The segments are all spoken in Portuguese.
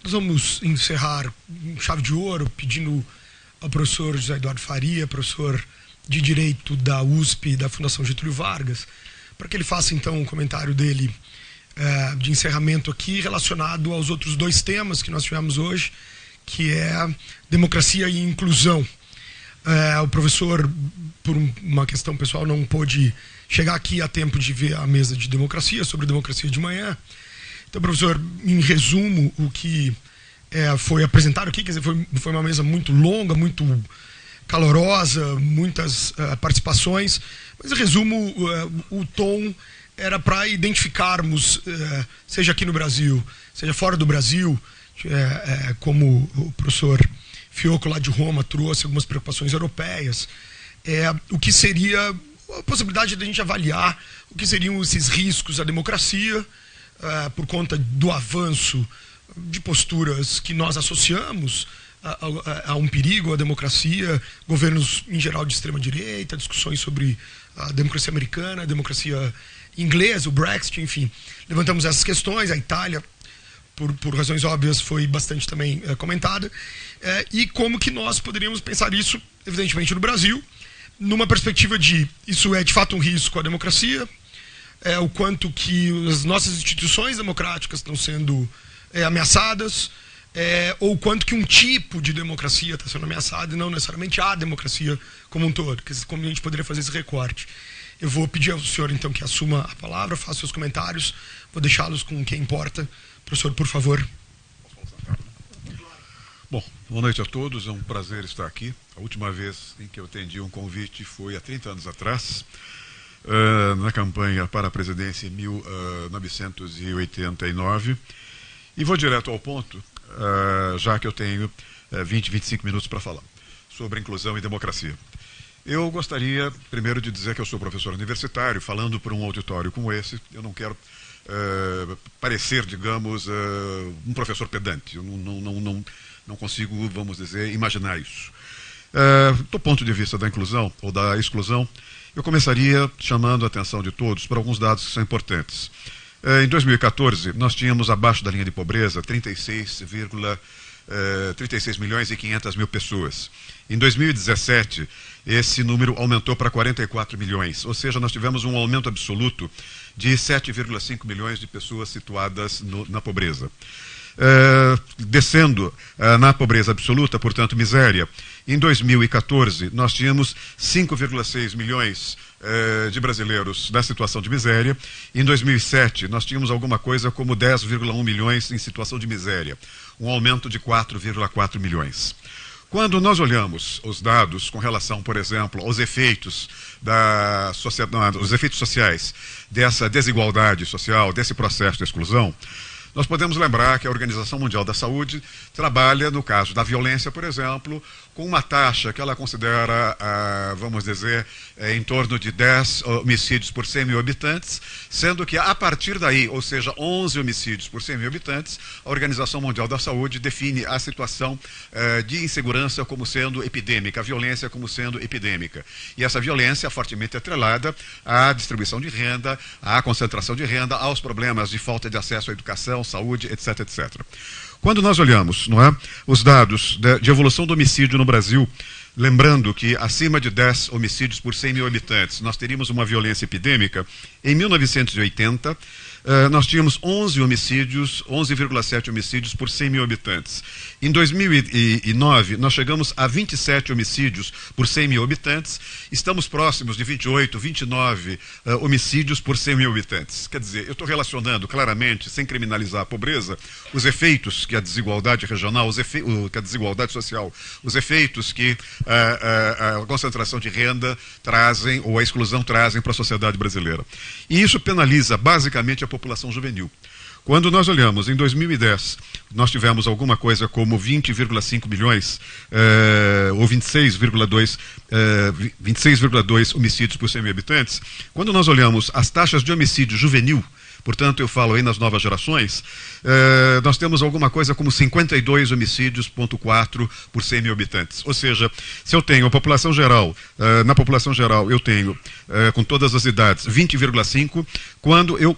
Nós vamos encerrar com chave de ouro, pedindo ao professor José Eduardo Faria, professor de Direito da USP e da Fundação Getúlio Vargas, para que ele faça então um comentário dele de encerramento aqui, relacionado aos outros dois temas que nós tivemos hoje, que é democracia e inclusão. O professor, por uma questão pessoal, não pôde chegar aqui a tempo de ver a mesa de democracia, sobre democracia de manhã. Então, professor, em resumo, o que foi apresentado aqui, quer dizer, foi uma mesa muito longa, muito calorosa, muitas participações, mas, em resumo, o tom era para identificarmos, seja aqui no Brasil, seja fora do Brasil, como o professor Fiocco lá de Roma trouxe algumas preocupações europeias, o que seria a possibilidade de a gente avaliar o que seriam esses riscos à democracia, por conta do avanço de posturas que nós associamos a um perigo à democracia, governos em geral de extrema-direita, discussões sobre a democracia americana, a democracia inglesa, o Brexit, enfim. Levantamos essas questões, a Itália, por razões óbvias, foi bastante também comentada, e como que nós poderíamos pensar isso, evidentemente, no Brasil, numa perspectiva de isso é de fato um risco à democracia, o quanto que as nossas instituições democráticas estão sendo ameaçadas, ou o quanto que um tipo de democracia está sendo ameaçado e não necessariamente a democracia como um todo, como a gente poderia fazer esse recorte. Eu vou pedir ao senhor, então, que assuma a palavra, faça seus comentários, vou deixá-los com quem importa. Professor, por favor. Bom, boa noite a todos, é um prazer estar aqui. A última vez em que eu atendi um convite foi há 30 anos atrás, na campanha para a presidência em 1989. E vou direto ao ponto, já que eu tenho 25 minutos para falar sobre inclusão e democracia. Eu gostaria, primeiro, de dizer que eu sou professor universitário, falando para um auditório como esse. Eu não quero parecer, digamos, um professor pedante. Eu não consigo, vamos dizer, imaginar isso. Do ponto de vista da inclusão ou da exclusão, eu começaria chamando a atenção de todos para alguns dados que são importantes. Em 2014, nós tínhamos abaixo da linha de pobreza 36 milhões e 500 mil pessoas. Em 2017, esse número aumentou para 44 milhões, ou seja, nós tivemos um aumento absoluto de 7,5 milhões de pessoas situadas na pobreza. Descendo na pobreza absoluta, portanto, miséria, em 2014 nós tínhamos 5,6 milhões de brasileiros na situação de miséria. Em 2007 nós tínhamos alguma coisa como 10,1 milhões em situação de miséria, um aumento de 4,4 milhões. Quando nós olhamos os dados com relação, por exemplo, aos efeitos os efeitos sociais dessa desigualdade social, desse processo de exclusão, nós podemos lembrar que a Organização Mundial da Saúde trabalha, no caso da violência, por exemplo, com uma taxa que ela considera, vamos dizer, em torno de 10 homicídios por 100 mil habitantes, sendo que a partir daí, ou seja, 11 homicídios por 100 mil habitantes, a Organização Mundial da Saúde define a situação de insegurança como sendo epidêmica, a violência como sendo epidêmica. E essa violência é fortemente atrelada à distribuição de renda, à concentração de renda, aos problemas de falta de acesso à educação, saúde, etc, etc. Quando nós olhamos, não é, os dados de evolução do homicídio no Brasil, lembrando que acima de 10 homicídios por 100 mil habitantes nós teríamos uma violência epidêmica, em 1980 nós tínhamos 11,7 homicídios por 100 mil habitantes. Em 2009, nós chegamos a 27 homicídios por 100 mil habitantes. Estamos próximos de 28, 29 homicídios por 100 mil habitantes. Quer dizer, eu estou relacionando claramente, sem criminalizar a pobreza, os efeitos que a desigualdade regional, que a desigualdade social, os efeitos que a concentração de renda trazem, ou a exclusão trazem para a sociedade brasileira. E isso penaliza basicamente a população juvenil. Quando nós olhamos, em 2010, nós tivemos alguma coisa como 20,5 milhões, ou 26,2 homicídios por 100 mil habitantes. Quando nós olhamos as taxas de homicídio juvenil, portanto, eu falo aí nas novas gerações, nós temos alguma coisa como 52 homicídios,4 por 100 mil habitantes. Ou seja, se eu tenho a população geral, na população geral eu tenho, com todas as idades, 20,5, quando eu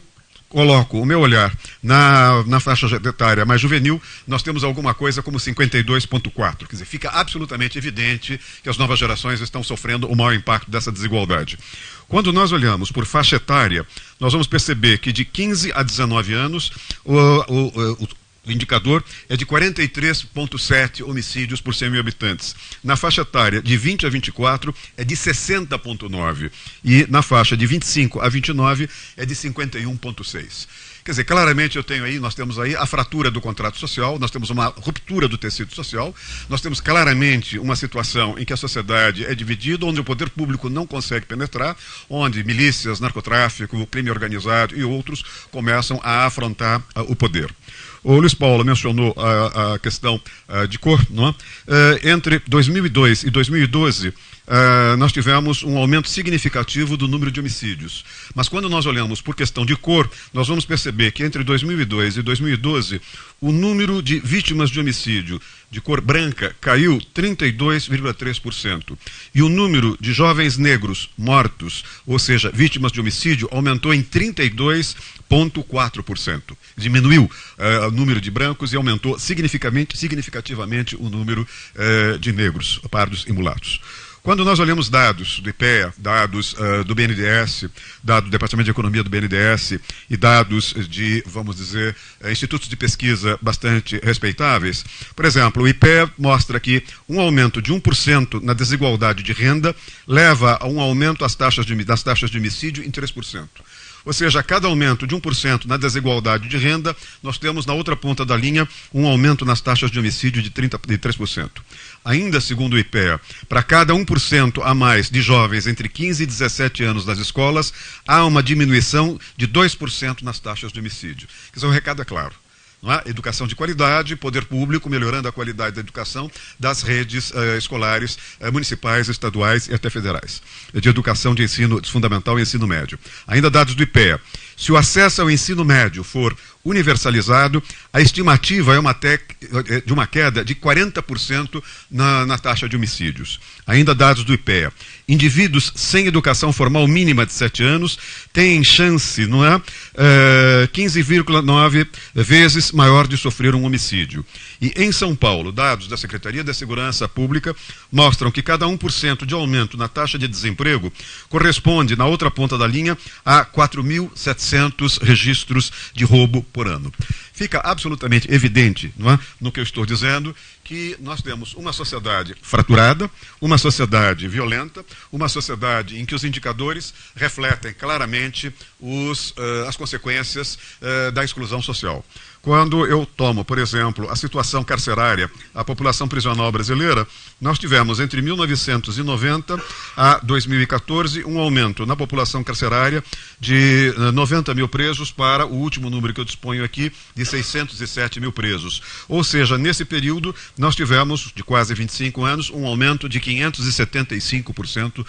coloco o meu olhar na faixa etária mais juvenil, nós temos alguma coisa como 52,4. Quer dizer, fica absolutamente evidente que as novas gerações estão sofrendo o maior impacto dessa desigualdade. Quando nós olhamos por faixa etária, nós vamos perceber que de 15 a 19 anos, o indicador é de 43,7 homicídios por 100 mil habitantes. Na faixa etária de 20 a 24 é de 60,9. E na faixa de 25 a 29 é de 51,6. Quer dizer, claramente nós temos aí a fratura do contrato social, nós temos uma ruptura do tecido social, nós temos claramente uma situação em que a sociedade é dividida, onde o poder público não consegue penetrar, onde milícias, narcotráfico, crime organizado e outros começam a afrontar o poder. O Luiz Paulo mencionou a questão de cor, não é? Entre 2002 e 2012, nós tivemos um aumento significativo do número de homicídios. Mas quando nós olhamos por questão de cor, nós vamos perceber que entre 2002 e 2012, o número de vítimas de homicídio de cor branca caiu 32,3%. E o número de jovens negros mortos, ou seja, vítimas de homicídio, aumentou em 32,4%. Diminuiu o número de brancos e aumentou significativamente o número de negros, pardos e mulatos. Quando nós olhamos dados do IPEA, dados do BNDES, dados do Departamento de Economia do BNDES e dados de, vamos dizer, institutos de pesquisa bastante respeitáveis, por exemplo, o IPEA mostra que um aumento de 1% na desigualdade de renda leva a um aumento das taxas de homicídio em 3%. Ou seja, a cada aumento de 1% na desigualdade de renda, nós temos na outra ponta da linha um aumento nas taxas de homicídio de 3%. Ainda segundo o IPEA, para cada 1% a mais de jovens entre 15 e 17 anos nas escolas, há uma diminuição de 2% nas taxas de homicídio. Quer dizer, o recado é claro. Não é? Educação de qualidade, poder público melhorando a qualidade da educação das redes escolares municipais, estaduais e até federais, de educação de ensino fundamental e ensino médio. Ainda dados do IPEA. Se o acesso ao ensino médio for universalizado, a estimativa é de uma queda de 40% na taxa de homicídios. Ainda dados do IPEA. Indivíduos sem educação formal mínima de 7 anos têm chance, não é? 15,9 vezes maior de sofrer um homicídio. E em São Paulo, dados da Secretaria da Segurança Pública mostram que cada 1% de aumento na taxa de desemprego corresponde, na outra ponta da linha, a 4.700 registros de roubo por ano. Fica absolutamente evidente, não é, no que eu estou dizendo, que nós temos uma sociedade fraturada, uma sociedade violenta, uma sociedade em que os indicadores refletem claramente as consequências da exclusão social. Quando eu tomo, por exemplo, a situação carcerária, a população prisional brasileira, nós tivemos entre 1990 a 2014 um aumento na população carcerária de 90 mil presos para o último número que eu disponho aqui, de 607 mil presos. Ou seja, nesse período, nós tivemos, de quase 25 anos, um aumento de 575%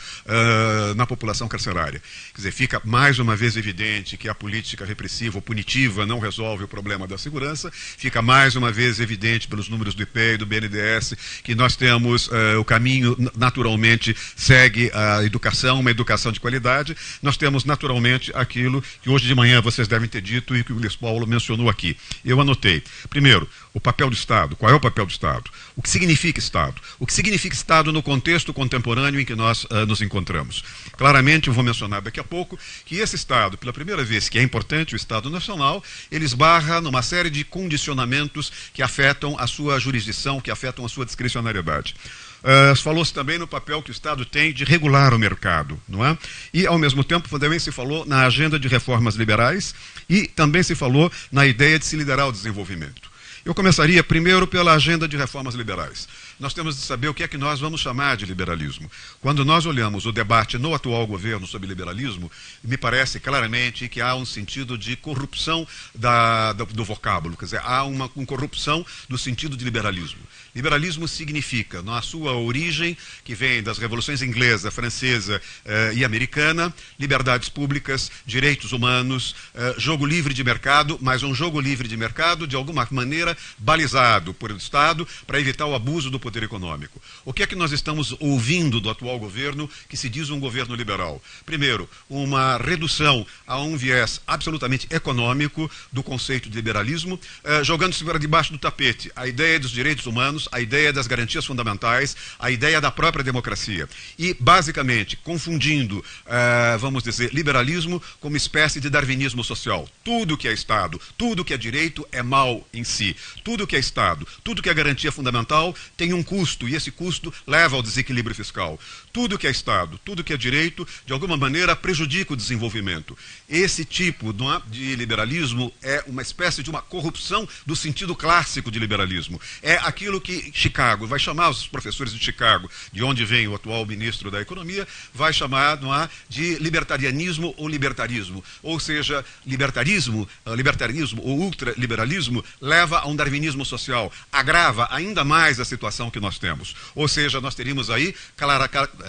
na população carcerária. Quer dizer, fica mais uma vez evidente que a política repressiva ou punitiva não resolve o problema da segurança, fica mais uma vez evidente pelos números do IPEA e do BNDES que nós temos o caminho naturalmente segue a educação, uma educação de qualidade, nós temos naturalmente aquilo que hoje de manhã vocês devem ter dito e que o Luiz Paulo mencionou aqui. Eu anotei. Primeiro, o papel do Estado. Qual é o papel do Estado? O que significa Estado? O que significa Estado no contexto contemporâneo em que nós nos encontramos? Claramente, eu vou mencionar daqui a pouco que esse Estado, pela primeira vez que é importante, o Estado Nacional, ele esbarra numa série de condicionamentos que afetam a sua jurisdição, que afetam a sua discricionariedade. Falou-se também no papel que o Estado tem de regular o mercado, não é? E, ao mesmo tempo, também se falou na agenda de reformas liberais e também se falou na ideia de se liderar o desenvolvimento. Eu começaria primeiro pela agenda de reformas liberais. Nós temos de saber o que é que nós vamos chamar de liberalismo. Quando nós olhamos o debate no atual governo sobre liberalismo, me parece claramente que há um sentido de corrupção do vocábulo, quer dizer, há uma corrupção do sentido de liberalismo. Liberalismo significa, na sua origem, que vem das revoluções inglesa, francesa e americana, liberdades públicas, direitos humanos, jogo livre de mercado, mas um jogo livre de mercado, de alguma maneira, maneira, balizado por o Estado para evitar o abuso do poder econômico. O que é que nós estamos ouvindo do atual governo, que se diz um governo liberal? Primeiro, uma redução a um viés absolutamente econômico do conceito de liberalismo, jogando-se para debaixo do tapete a ideia dos direitos humanos, a ideia das garantias fundamentais, a ideia da própria democracia. E, basicamente, confundindo, vamos dizer, liberalismo como espécie de darwinismo social. Tudo que é Estado, tudo que é direito é mal em si. Tudo que é Estado, tudo que é garantia fundamental tem um custo, e esse custo leva ao desequilíbrio fiscal. Tudo que é Estado, tudo que é direito, de alguma maneira prejudica o desenvolvimento. Esse tipo de liberalismo é uma espécie de uma corrupção do sentido clássico de liberalismo. É aquilo que Chicago vai chamar, os professores de Chicago, de onde vem o atual ministro da Economia, vai chamar de libertarianismo ou libertarismo. Ou seja, libertarismo ou ultraliberalismo leva a um darwinismo social, agrava ainda mais a situação que nós temos. Ou seja, nós teríamos aí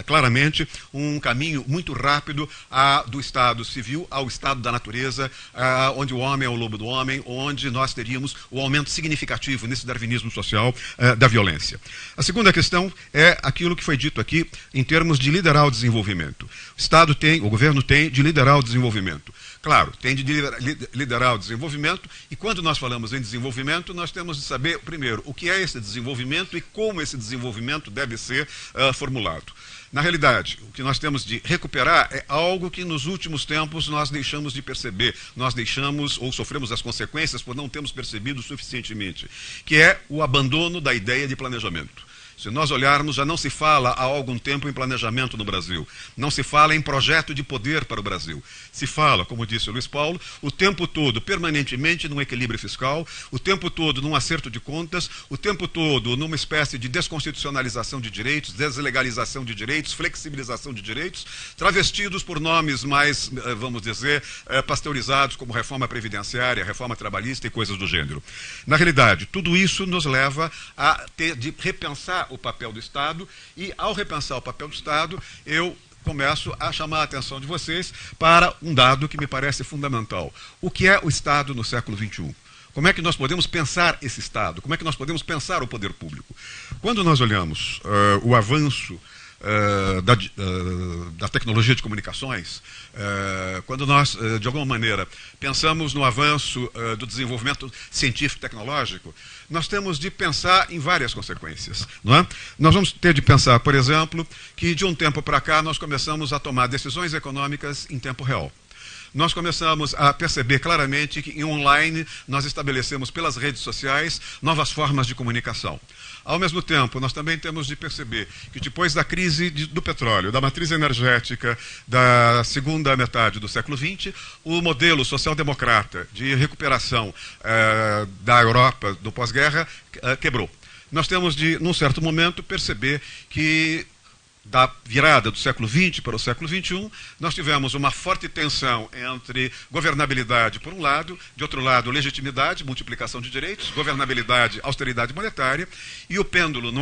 claramente um caminho muito rápido do Estado civil ao Estado da natureza, onde o homem é o lobo do homem, onde nós teríamos o aumento significativo nesse darwinismo social da violência. A segunda questão é aquilo que foi dito aqui em termos de liderar o desenvolvimento. O governo tem de liderar o desenvolvimento. Claro, tem de liderar o desenvolvimento, e quando nós falamos em desenvolvimento, nós temos de saber, primeiro, o que é esse desenvolvimento e como esse desenvolvimento deve ser formulado. Na realidade, o que nós temos de recuperar é algo que nos últimos tempos nós deixamos de perceber, nós deixamos ou sofremos as consequências por não termos percebido suficientemente, que é o abandono da ideia de planejamento. Se nós olharmos, já não se fala há algum tempo em planejamento no Brasil. Não se fala em projeto de poder para o Brasil. Se fala, como disse o Luiz Paulo, o tempo todo, permanentemente, num equilíbrio fiscal, o tempo todo num acerto de contas, o tempo todo numa espécie de desconstitucionalização de direitos, deslegalização de direitos, flexibilização de direitos, travestidos por nomes mais, vamos dizer, pasteurizados, como reforma previdenciária, reforma trabalhista e coisas do gênero. Na realidade, tudo isso nos leva a ter de repensar o papel do Estado, e ao repensar o papel do Estado, eu começo a chamar a atenção de vocês para um dado que me parece fundamental. O que é o Estado no século XXI? Como é que nós podemos pensar esse Estado? Como é que nós podemos pensar o poder público? Quando nós olhamos o avanço da tecnologia de comunicações, quando nós, de alguma maneira, pensamos no avanço do desenvolvimento científico-tecnológico, nós temos de pensar em várias consequências, não é? Nós vamos ter de pensar, por exemplo, que de um tempo para cá nós começamos a tomar decisões econômicas em tempo real. Nós começamos a perceber claramente que em online nós estabelecemos pelas redes sociais novas formas de comunicação. Ao mesmo tempo, nós também temos de perceber que depois da crise do petróleo, da matriz energética da segunda metade do século XX, o modelo social-democrata de recuperação da Europa do pós-guerra quebrou. Nós temos de, num certo momento, perceber que da virada do século XX para o século XXI, nós tivemos uma forte tensão entre governabilidade, por um lado, de outro lado, legitimidade, multiplicação de direitos, governabilidade, austeridade monetária, e o pêndulo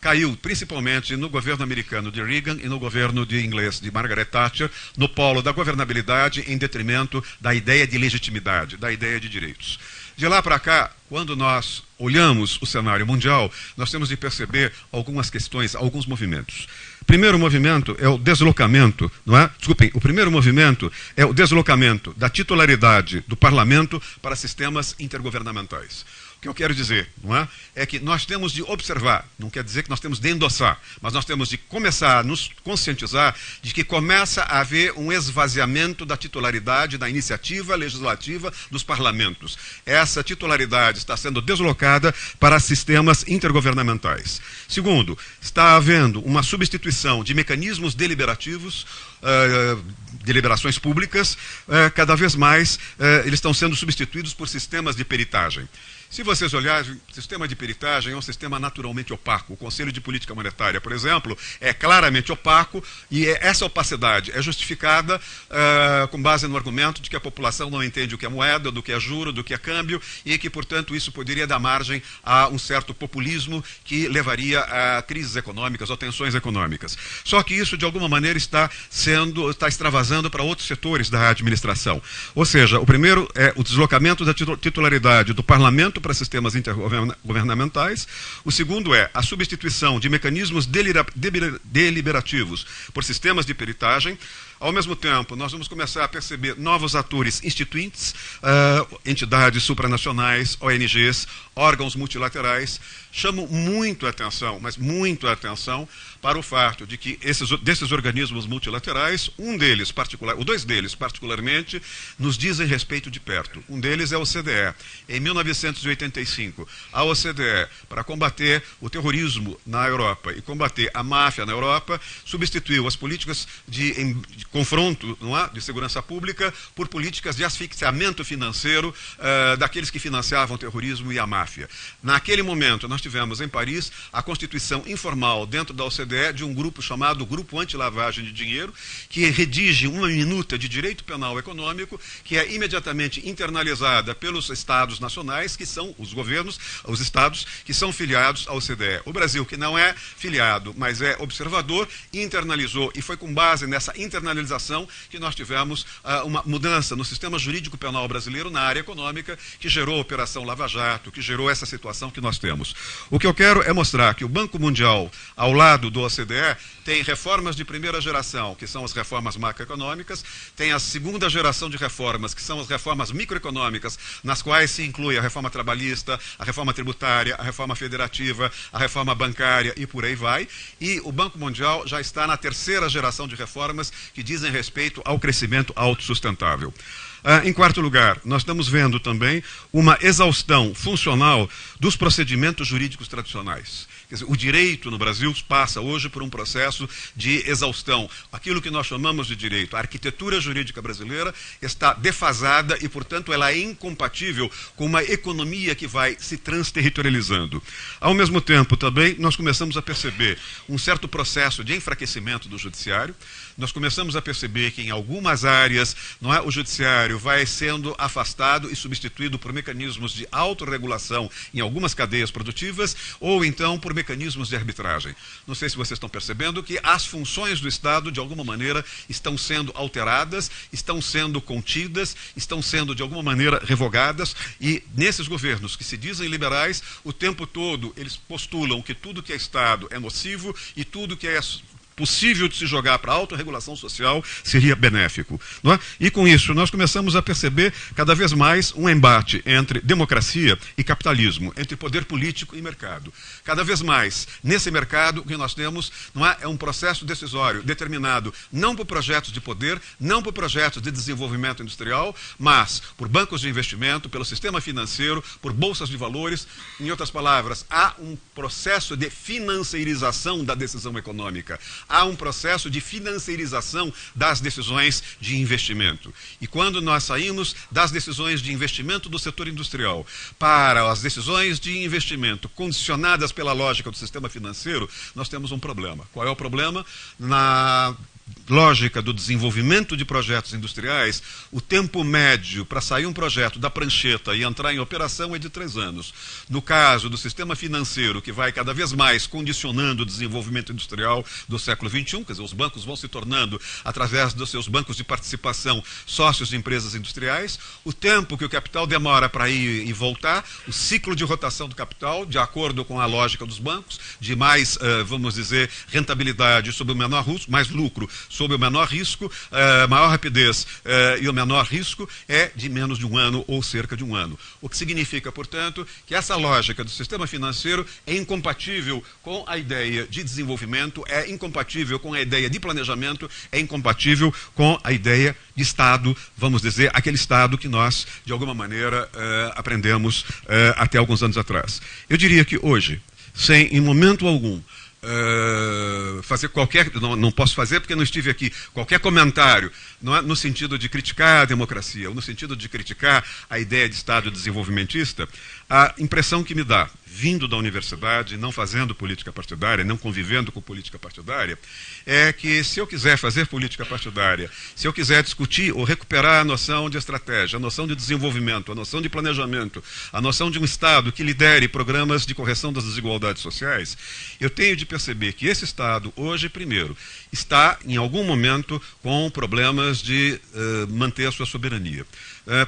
caiu principalmente no governo americano de Reagan e no governo inglês de Margaret Thatcher, no polo da governabilidade em detrimento da ideia de legitimidade, da ideia de direitos. De lá para cá, quando nós olhamos o cenário mundial, nós temos de perceber algumas questões, alguns movimentos. O primeiro movimento é o deslocamento, não é? Desculpem, o primeiro movimento é o deslocamento da titularidade do parlamento para sistemas intergovernamentais. O que eu quero dizer, não é? É que nós temos de observar, não quer dizer que nós temos de endossar, mas nós temos de começar a nos conscientizar de que começa a haver um esvaziamento da titularidade da iniciativa legislativa dos parlamentos. Essa titularidade está sendo deslocada para sistemas intergovernamentais. Segundo, está havendo uma substituição de mecanismos deliberativos, deliberações públicas, cada vez mais eles estão sendo substituídos por sistemas de peritagem. Se vocês olharem, o sistema de peritagem é um sistema naturalmente opaco. O Conselho de Política Monetária, por exemplo, é claramente opaco, e essa opacidade é justificada com base no argumento de que a população não entende o que é moeda, do que é juro, do que é câmbio, e que, portanto, isso poderia dar margem a um certo populismo que levaria a crises econômicas ou tensões econômicas. Só que isso, de alguma maneira, está extravasando para outros setores da administração. Ou seja, o primeiro é o deslocamento da titularidade do parlamento desenvolvimento para sistemas intergovernamentais. O segundo é a substituição de mecanismos deliberativos por sistemas de peritagem. Ao mesmo tempo, nós vamos começar a perceber novos atores instituintes, entidades supranacionais, ONGs, órgãos multilaterais. Chamo muito a atenção, mas muito a atenção, para o fato de que desses organismos multilaterais, dois deles particularmente, nos dizem respeito de perto. Um deles é a OCDE. Em 1985, a OCDE, para combater o terrorismo na Europa e combater a máfia na Europa, substituiu as políticas de confronto, não é, de segurança pública por políticas de asfixiamento financeiro daqueles que financiavam o terrorismo e a máfia. Naquele momento, nós tivemos em Paris a constituição informal dentro da OCDE de um grupo chamado Grupo Anti-Lavagem de Dinheiro, que redige uma minuta de direito penal econômico, que é imediatamente internalizada pelos estados nacionais, que são os governos, os estados, que são filiados à OCDE. O Brasil, que não é filiado, mas é observador, internalizou, e foi com base nessa internalização que nós tivemos uma mudança no sistema jurídico penal brasileiro na área econômica, que gerou a Operação Lava Jato, que gerou essa situação que nós temos. O que eu quero é mostrar que o Banco Mundial, ao lado do OCDE, tem reformas de primeira geração, que são as reformas macroeconômicas, tem a segunda geração de reformas, que são as reformas microeconômicas, nas quais se inclui a reforma trabalhista, a reforma tributária, a reforma federativa, a reforma bancária e por aí vai. E o Banco Mundial já está na terceira geração de reformas que dizem respeito ao crescimento autossustentável. Em quarto lugar, nós estamos vendo também uma exaustão funcional dos procedimentos jurídicos tradicionais. Quer dizer, o direito no Brasil passa hoje por um processo de exaustão. Aquilo que nós chamamos de direito, a arquitetura jurídica brasileira está defasada e, portanto, ela é incompatível com uma economia que vai se transterritorializando. Ao mesmo tempo, também, nós começamos a perceber um certo processo de enfraquecimento do judiciário. Nós começamos a perceber que em algumas áreas o judiciário vai sendo afastado e substituído por mecanismos de autorregulação em algumas cadeias produtivas ou então por mecanismos de arbitragem. Não sei se vocês estão percebendo que as funções do Estado, de alguma maneira, estão sendo alteradas, estão sendo contidas, estão sendo, de alguma maneira, revogadas, e nesses governos que se dizem liberais, o tempo todo eles postulam que tudo que é Estado é nocivo e tudo que é possível de se jogar para a autorregulação social seria benéfico. Não é? E com isso nós começamos a perceber cada vez mais um embate entre democracia e capitalismo, entre poder político e mercado. Cada vez mais, nesse mercado, o que nós temos é um processo decisório determinado não por projetos de poder, não por projetos de desenvolvimento industrial, mas por bancos de investimento, pelo sistema financeiro, por bolsas de valores. Em outras palavras, há um processo de financeirização da decisão econômica. Há um processo de financeirização das decisões de investimento. E quando nós saímos das decisões de investimento do setor industrial para as decisões de investimento condicionadas pela lógica do sistema financeiro, nós temos um problema. Qual é o problema? Na lógica do desenvolvimento de projetos industriais, o tempo médio para sair um projeto da prancheta e entrar em operação é de 3 anos. No caso do sistema financeiro, que vai cada vez mais condicionando o desenvolvimento industrial do século XXI, quer dizer, os bancos vão se tornando, através dos seus bancos de participação, sócios de empresas industriais, o tempo que o capital demora para ir e voltar, o ciclo de rotação do capital, de acordo com a lógica dos bancos, de mais, vamos dizer, rentabilidade sobre o menor risco, mais lucro sob o menor risco, maior rapidez e o menor risco é de menos de 1 ano ou cerca de 1 ano. O que significa, portanto, que essa lógica do sistema financeiro é incompatível com a ideia de desenvolvimento, é incompatível com a ideia de planejamento, é incompatível com a ideia de Estado, vamos dizer, aquele Estado que nós, de alguma maneira, aprendemos até alguns anos atrás. Eu diria que hoje, sem, em momento algum, fazer qualquer, não posso fazer porque não estive aqui, qualquer comentário no sentido de criticar a democracia, ou no sentido de criticar a ideia de Estado desenvolvimentista, a impressão que me dá, vindo da universidade, não fazendo política partidária, não convivendo com política partidária, é que se eu quiser fazer política partidária, se eu quiser discutir ou recuperar a noção de estratégia, a noção de desenvolvimento, a noção de planejamento, a noção de um Estado que lidere programas de correção das desigualdades sociais, eu tenho de perceber que esse Estado, hoje, primeiro, está, em algum momento, com problemas de manter a sua soberania.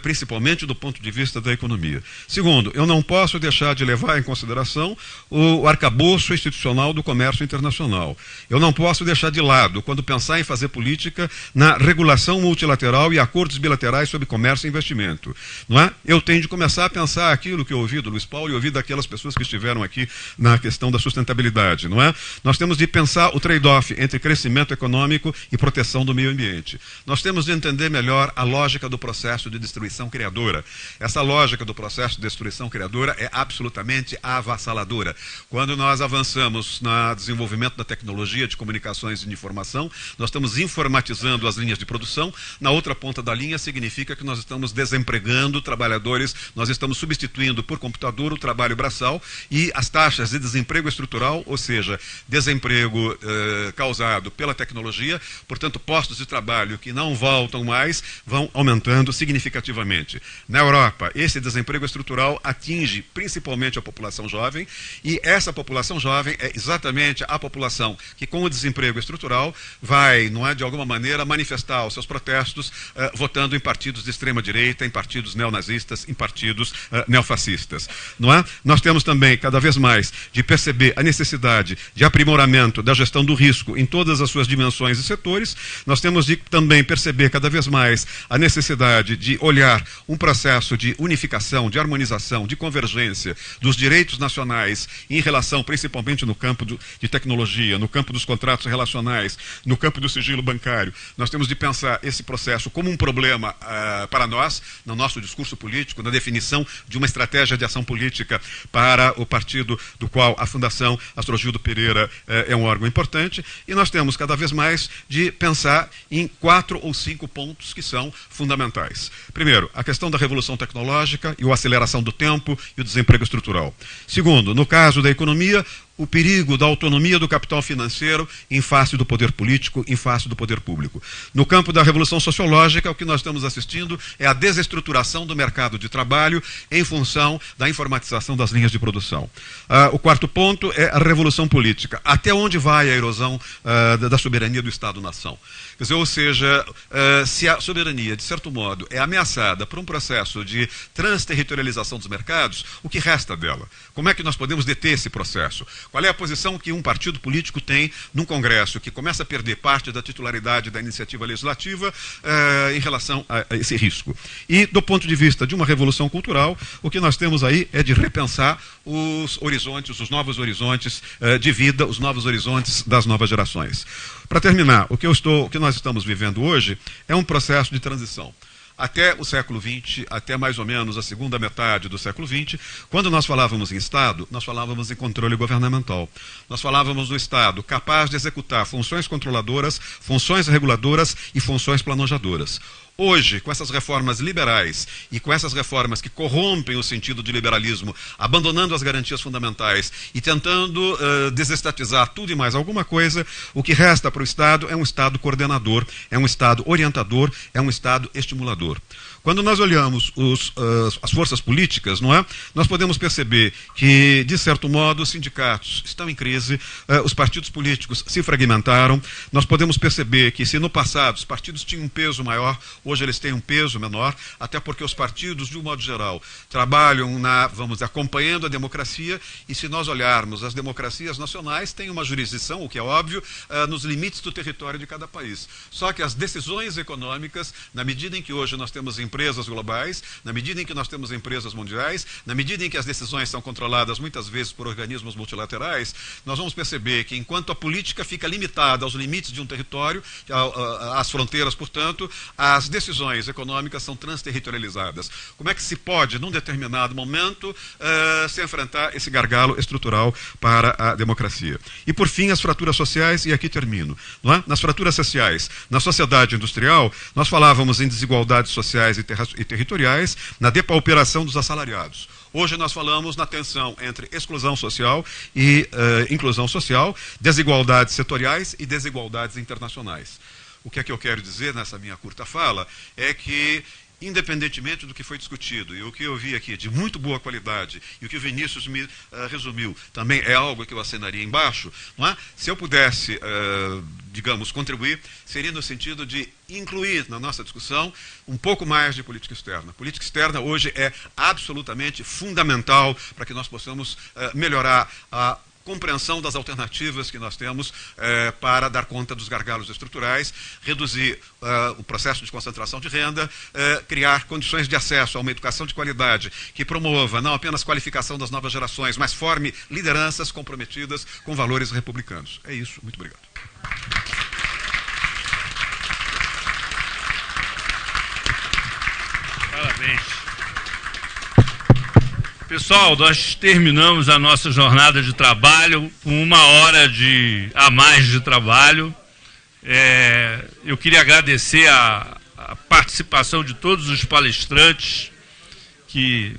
principalmente do ponto de vista da economia. Segundo, eu não posso deixar de levar em consideração o arcabouço institucional do comércio internacional. Eu não posso deixar de lado, quando pensar em fazer política, na regulação multilateral e acordos bilaterais sobre comércio e investimento. Não é? Eu tenho de começar a pensar aquilo que eu ouvi do Luiz Paulo e ouvi daquelas pessoas que estiveram aqui na questão da sustentabilidade. Não é? Nós temos de pensar o trade-off entre crescimento econômico e proteção do meio ambiente. Nós temos de entender melhor a lógica do processo de destruição criadora. Essa lógica do processo de destruição criadora é absolutamente avassaladora. Quando nós avançamos no desenvolvimento da tecnologia de comunicações e de informação, nós estamos informatizando as linhas de produção. Na outra ponta da linha significa que nós estamos desempregando trabalhadores, nós estamos substituindo por computador o trabalho braçal e as taxas de desemprego estrutural, ou seja, desemprego causado pela tecnologia, portanto, postos de trabalho que não voltam mais, vão aumentando significativamente. Na Europa, esse desemprego estrutural atinge principalmente a população jovem, e essa população jovem é exatamente a população que, com o desemprego estrutural, vai, não é, de alguma maneira, manifestar os seus protestos votando em partidos de extrema-direita, em partidos neonazistas, em partidos neofascistas. Não é? Nós temos também, cada vez mais, de perceber a necessidade de aprimoramento da gestão do risco em todas as suas dimensões e setores. Nós temos de também perceber cada vez mais a necessidade de olhar um processo de unificação, de harmonização, de convergência dos direitos nacionais em relação, principalmente no campo de tecnologia, no campo dos contratos relacionais, no campo do sigilo bancário. Nós temos de pensar esse processo como um problema para nós, no nosso discurso político, na definição de uma estratégia de ação política para o partido do qual a Fundação Astrogildo Pereira é um órgão importante, e nós temos cada vez mais de pensar em 4 ou 5 pontos que são fundamentais. Primeiro, a questão da revolução tecnológica e a aceleração do tempo e o desemprego estrutural. Segundo, no caso da economia, o perigo da autonomia do capital financeiro em face do poder político, em face do poder público. No campo da revolução sociológica, o que nós estamos assistindo é a desestruturação do mercado de trabalho em função da informatização das linhas de produção. O quarto ponto é a revolução política. Até onde vai a erosão da soberania do Estado-nação? Quer dizer, ou seja, se a soberania, de certo modo, é ameaçada por um processo de transterritorialização dos mercados, o que resta dela? Como é que nós podemos deter esse processo? Qual é a posição que um partido político tem num Congresso que começa a perder parte da titularidade da iniciativa legislativa em relação a esse risco? E, do ponto de vista de uma revolução cultural, o que nós temos aí é de repensar os horizontes, os novos horizontes de vida, os novos horizontes das novas gerações. Para terminar, o que nós estamos vivendo hoje é um processo de transição. Até o século XX, até mais ou menos a segunda metade do século XX, quando nós falávamos em Estado, nós falávamos em controle governamental. Nós falávamos do Estado capaz de executar funções controladoras, funções reguladoras e funções planejadoras. Hoje, com essas reformas liberais e com essas reformas que corrompem o sentido de liberalismo, abandonando as garantias fundamentais e tentando desestatizar tudo e mais alguma coisa, o que resta para o Estado é um Estado coordenador, é um Estado orientador, é um Estado estimulador. Quando nós olhamos as forças políticas, não é? Nós podemos perceber que, de certo modo, os sindicatos estão em crise, os partidos políticos se fragmentaram. Nós podemos perceber que, se no passado os partidos tinham um peso maior, hoje eles têm um peso menor, até porque os partidos, de um modo geral, trabalham acompanhando a democracia, e se nós olharmos as democracias nacionais, têm uma jurisdição, o que é óbvio, nos limites do território de cada país. Só que as decisões econômicas, na medida em que hoje nós temos empresas globais, na medida em que nós temos empresas mundiais, na medida em que as decisões são controladas muitas vezes por organismos multilaterais, nós vamos perceber que, enquanto a política fica limitada aos limites de um território, às fronteiras, portanto, as decisões econômicas são transterritorializadas. Como é que se pode, num determinado momento, se enfrentar esse gargalo estrutural para a democracia? E, por fim, as fraturas sociais, e aqui termino. Não é? Nas fraturas sociais, na sociedade industrial, nós falávamos em desigualdades sociais e territoriais, na depauperação dos assalariados. Hoje nós falamos na tensão entre exclusão social e inclusão social, desigualdades setoriais e desigualdades internacionais. O que é que eu quero dizer nessa minha curta fala é que independentemente do que foi discutido, e o que eu vi aqui de muito boa qualidade, e o que o Vinícius me resumiu, também é algo que eu assinaria embaixo, não é? Se eu pudesse, digamos, contribuir, seria no sentido de incluir na nossa discussão um pouco mais de política externa. A política externa hoje é absolutamente fundamental para que nós possamos melhorar a compreensão das alternativas que nós temos para dar conta dos gargalos estruturais, reduzir o processo de concentração de renda, criar condições de acesso a uma educação de qualidade que promova não apenas qualificação das novas gerações, mas forme lideranças comprometidas com valores republicanos. É isso. Muito obrigado. Parabéns. Pessoal, nós terminamos a nossa jornada de trabalho com 1 hora a mais de trabalho. Eu queria agradecer a participação de todos os palestrantes que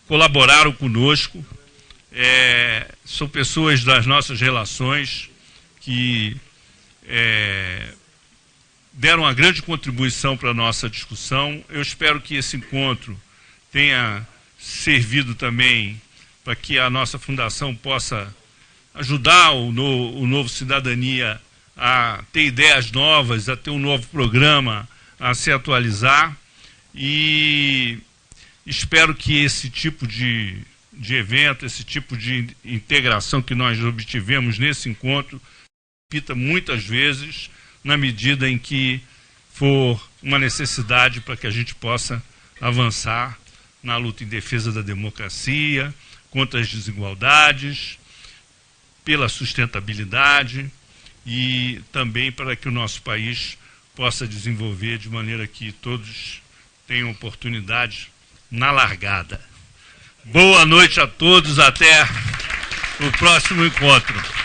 colaboraram conosco. São pessoas das nossas relações que deram uma grande contribuição para a nossa discussão. Eu espero que esse encontro tenha servido também para que a nossa fundação possa ajudar o Novo Cidadania a ter ideias novas, a ter um novo programa, a se atualizar, e espero que esse tipo de evento, esse tipo de integração que nós obtivemos nesse encontro, repita muitas vezes, na medida em que for uma necessidade para que a gente possa avançar na luta em defesa da democracia, contra as desigualdades, pela sustentabilidade e também para que o nosso país possa desenvolver de maneira que todos tenham oportunidade na largada. Boa noite a todos, até o próximo encontro.